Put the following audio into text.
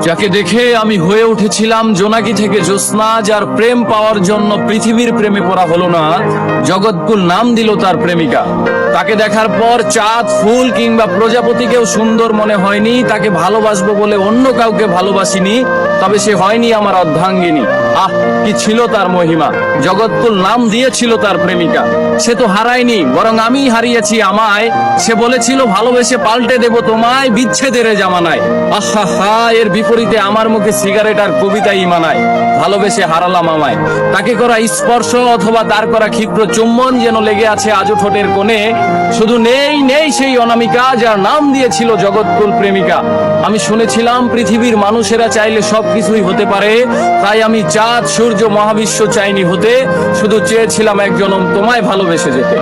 যাকে দেখে আমি হয়ে উঠেছিলাম জোনাকি থেকে জ্যোৎস্না, যার প্রেম পাওয়ার জন্য পৃথিবীর প্রেমে পড়া হলো না, জগৎকুল নাম দিল তার প্রেমিকা। তাকে দেখার পর চাঁদ, ফুল কিংবা প্রজাপতিকেও সুন্দর মনে হয়নি। তাকে ভালোবাসবো বলে অন্য কাউকে ভালোবাসিনি, তবে সে হয়নি আমার অর্ধাঙ্গিনী। আহ, কি ছিল তার মহিমা! জগৎকুল নাম দিয়েছিল তার প্রেমিকা। সে তো হারায়নি, বরং আমি হারিয়েছি আমায়। সে বলেছিল ভালোবেসে পাল্টে দেব তোমায়, বিচ্ছেদের জামানায়। আহা হা, এর বিপরীতে আমার মুখে সিগারেট আর কবিতাই মানায়। ভালোবেসে হারালাম আমায়। তাকে করা স্পর্শ অথবা তার করা ক্ষিপ্র চুম্বন যেন লেগে আছে আজও ঠোঁটের কোণে। শুধু নেই নেই সেই অনামিকা, যার নাম দিয়েছিল জগৎকুল প্রেমিকা। আমি শুনেছিলাম পৃথিবীর মানুষেরা চাইলে সবকিছুই হতে পারে, তাই আমি চাঁদ, সূর্য, মহাবিশ্ব চাইনি হতে, শুধু চেয়েছিলাম এক জনম তোমায় ভালোবেসে যেতে।